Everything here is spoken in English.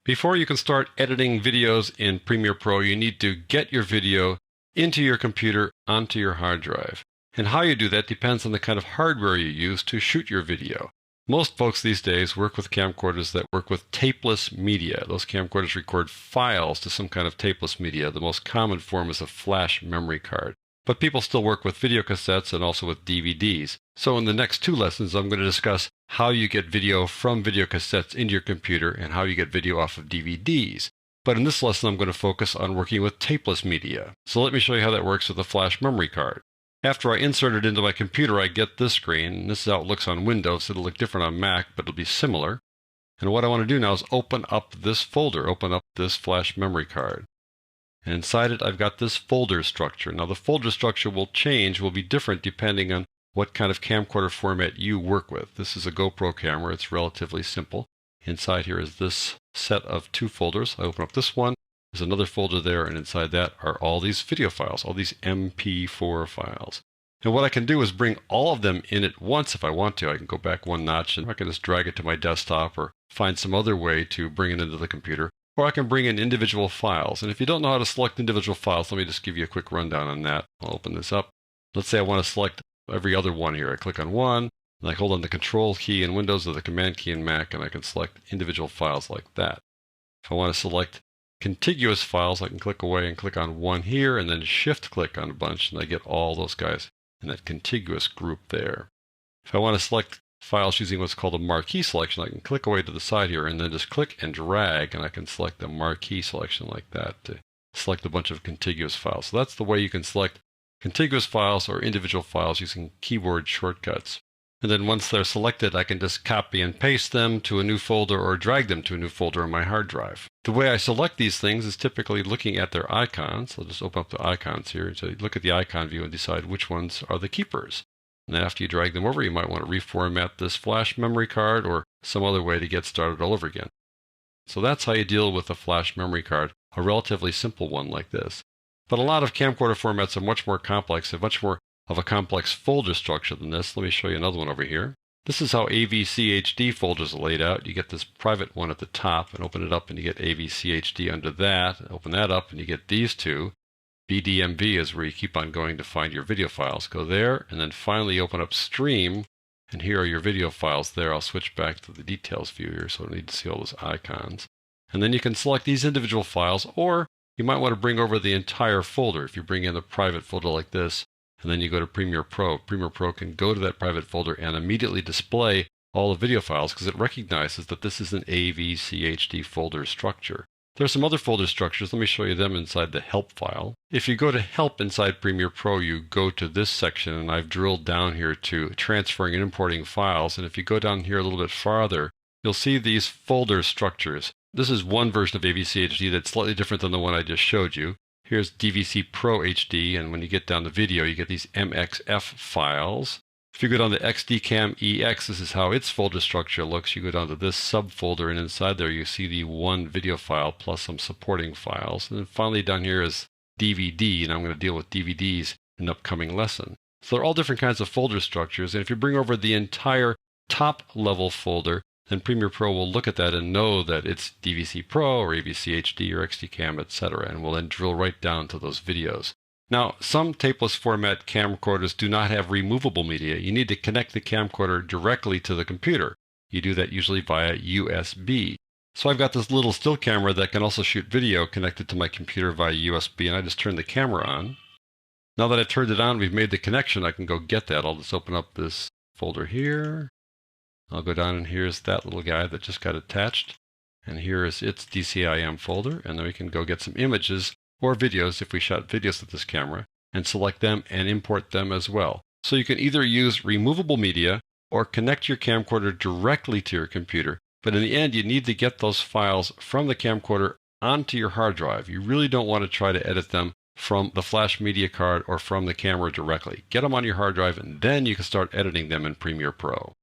Before you can start editing videos in Premiere Pro, you need to get your video into your computer onto your hard drive. And how you do that depends on the kind of hardware you use to shoot your video. Most folks these days work with camcorders that work with tapeless media. Those camcorders record files to some kind of tapeless media. The most common form is a flash memory card. But people still work with video cassettes and also with DVDs. So in the next two lessons, I'm going to discuss how you get video from video cassettes into your computer and how you get video off of DVDs. But in this lesson, I'm going to focus on working with tapeless media. So let me show you how that works with a flash memory card. After I insert it into my computer, I get this screen. And this is how it looks on Windows. It'll look different on Mac, but it'll be similar. And what I want to do now is open up this folder, open up this flash memory card. And inside it, I've got this folder structure. Now, the folder structure will change, will be different depending on what kind of camcorder format you work with. This is a GoPro camera. It's relatively simple. Inside here is this set of two folders. I open up this one. There's another folder there, and inside that are all these video files, all these MP4 files. And what I can do is bring all of them in at once if I want to. I can go back one notch, and I can just drag it to my desktop or find some other way to bring it into the computer. Or I can bring in individual files. And if you don't know how to select individual files, let me just give you a quick rundown on that. I'll open this up. Let's say I want to select every other one here. I click on one, and I hold on the Control key in Windows or the Command key in Mac, and I can select individual files like that. If I want to select contiguous files, I can click away and click on one here, and then shift-click on a bunch, and I get all those guys in that contiguous group there. If I want to select files using what's called a marquee selection, I can click away to the side here and then just click and drag, and I can select the marquee selection like that to select a bunch of contiguous files. So that's the way you can select contiguous files or individual files using keyboard shortcuts. And then once they're selected, I can just copy and paste them to a new folder or drag them to a new folder on my hard drive. The way I select these things is typically looking at their icons. I'll just open up the icons here. So you look at the icon view and decide which ones are the keepers. And after you drag them over, you might want to reformat this flash memory card or some other way to get started all over again. So that's how you deal with a flash memory card, a relatively simple one like this. But a lot of camcorder formats are much more complex, have much more of a complex folder structure than this. Let me show you another one over here. This is how AVCHD folders are laid out. You get this private one at the top and open it up and you get AVCHD under that. Open that up and you get these two. BDMV is where you keep on going to find your video files. Go there and then finally open up Stream, and here are your video files there. I'll switch back to the details view here so I don't need to see all those icons. And then you can select these individual files, or you might want to bring over the entire folder. If you bring in a private folder like this, and then you go to Premiere Pro, Premiere Pro can go to that private folder and immediately display all the video files because it recognizes that this is an AVCHD folder structure. There are some other folder structures. Let me show you them inside the Help file. If you go to Help inside Premiere Pro, you go to this section, and I've drilled down here to transferring and importing files. And if you go down here a little bit farther, you'll see these folder structures. This is one version of AVCHD that's slightly different than the one I just showed you. Here's DVC Pro HD, and when you get down to video, you get these MXF files. If you go down to XDCAM EX, this is how its folder structure looks. You go down to this subfolder, and inside there you see the one video file plus some supporting files. And then finally down here is DVD, and I'm going to deal with DVDs in an upcoming lesson. So they're all different kinds of folder structures, and if you bring over the entire top level folder, then Premiere Pro will look at that and know that it's DVC Pro or AVCHD or XDCAM, etc., and will then drill right down to those videos. Now, some tapeless format camcorders do not have removable media. You need to connect the camcorder directly to the computer. You do that usually via USB. So I've got this little still camera that can also shoot video connected to my computer via USB, and I just turn the camera on. Now that I've turned it on, we've made the connection, I can go get that. I'll just open up this folder here. I'll go down, and here's that little guy that just got attached. And here is its DCIM folder, and then we can go get some images or videos if we shot videos with this camera, and select them and import them as well. So you can either use removable media or connect your camcorder directly to your computer, but in the end you need to get those files from the camcorder onto your hard drive. You really don't want to try to edit them from the flash media card or from the camera directly. Get them on your hard drive and then you can start editing them in Premiere Pro.